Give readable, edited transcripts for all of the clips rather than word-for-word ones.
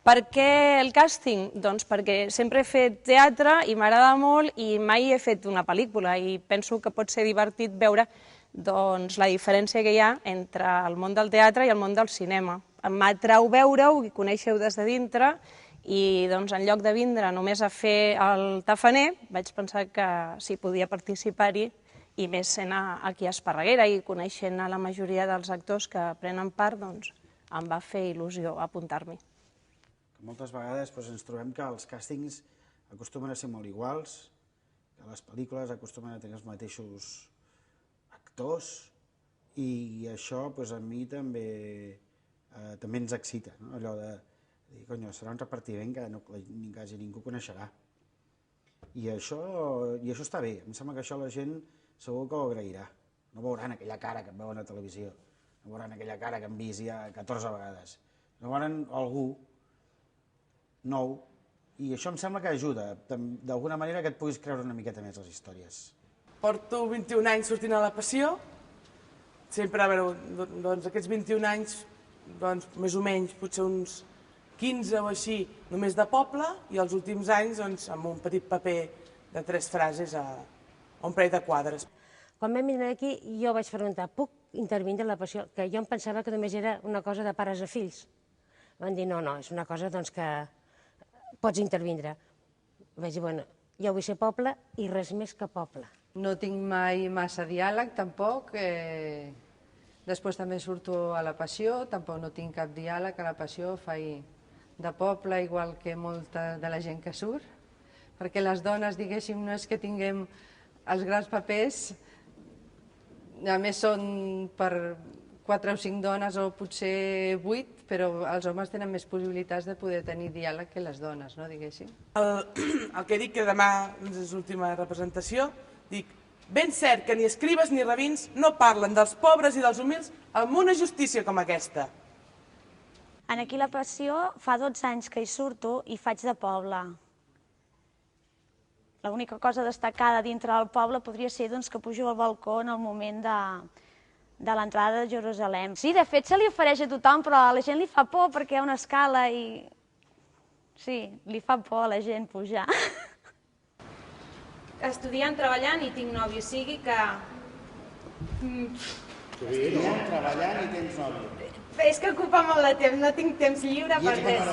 Per què el càsting? Doncs perquè sempre he fet teatre i m'agrada molt i mai he fet una pel·lícula i penso que pot ser divertit veure la diferència que hi ha entre el món del teatre i el món del cinema. M'atrau veure-ho i conèixer-ho des de dintre i en lloc de vindre només a fer el tafaner vaig pensar que si podia participar-hi i més sent aquí a Esparreguera i coneixent la majoria dels actors que prenen part, doncs em va fer il·lusió apuntar-m'hi. Moltes vegades ens trobem que els càstings acostumen a ser molt iguals, que les pel·lícules acostumen a tenir els mateixos actors i això a mi també ens excita, allò de dir, conyo, serà un repartiment que quasi ningú coneixerà. I això està bé, em sembla que això la gent segur que ho agrairà. No veuran aquella cara que et veuen a televisió, no veuran aquella cara que han vist ja 14 vegades, no veuran algú nou, i això em sembla que ajuda, d'alguna manera, que et puguis creure una miqueta més les històries. Porto 21 anys sortint a La Passió, sempre, aquests 21 anys, més o menys, potser uns 15 o així, només de poble, i els últims anys amb un petit paper de 3 frases a un parell de quadres. Quan vam vindre aquí, jo vaig preguntar, puc intervindre a La Passió? Que jo em pensava que només era una cosa de pares a fills. Van dir, no, és una cosa que pots intervindre. Vaig dir, bueno, jo vull ser poble i res més que poble. No tinc mai massa diàleg, tampoc. Després també surto a La Passió, tampoc no tinc cap diàleg. A La Passió faig de poble, igual que molta de la gent que surt, perquè les dones, diguéssim, no és que tinguem els grans papers, a més són per 4 o 5 dones o potser 8, però els homes tenen més possibilitats de poder tenir diàleg que les dones, no, diguéssim. El que dic, que demà és l'última representació, dic, ben cert que ni escribes ni rabins no parlen dels pobres i dels humils amb una justícia com aquesta. Aquí La Passió fa 12 anys que hi surto i faig de poble. L'única cosa destacada dintre del poble podria ser que pujo al balcó en el moment de l'entrada de Jerusalem. Sí, de fet se li ofereix a tothom, però a la gent li fa por perquè hi ha una escala i... Sí, li fa por a la gent pujar. Estudiant, treballant i tinc nòvio, o sigui que... Estudiant, treballant i tens nòvio. És que ocupa molt de temps, no tinc temps lliure per res.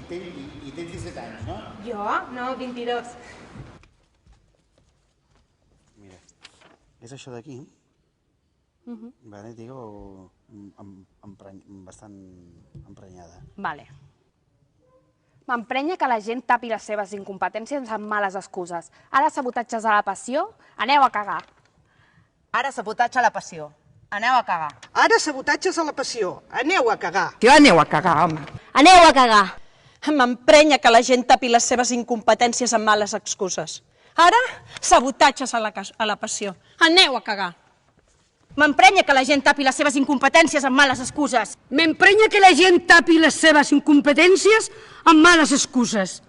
I tens 17 anys, no? Jo? No, 22. Mira, és això d'aquí. Vale, digo, bastant emprenyada. Vale. M'emprenya que la gent tapi les seves incompetències amb males excuses. Ara sabotatges a La Passió, aneu a cagar. Ara sabotatge a La Passió, aneu a cagar. Ara sabotatges a La Passió, aneu a cagar. Jo aneu a cagar, home. Aneu a cagar. M'emprenya que la gent tapi les seves incompetències amb males excuses. Ara, sabotatges a La Passió. Aneu a cagar. M'emprenya que la gent tapi les seves incompetències amb males excuses. M'emprenya que la gent tapi les seves incompetències amb males excuses.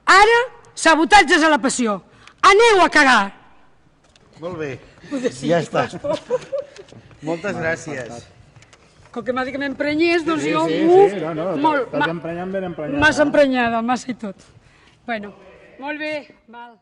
Ara, sabotatges a La Passió. Aneu a cagar. Molt bé, ja està. Moltes gràcies. Com que m'ha dit que m'emprenyés, doncs jo... Sí, no, estàs emprenyant ben emprenyada. M'has emprenyada, m'has i tot. Bueno, molt bé, val.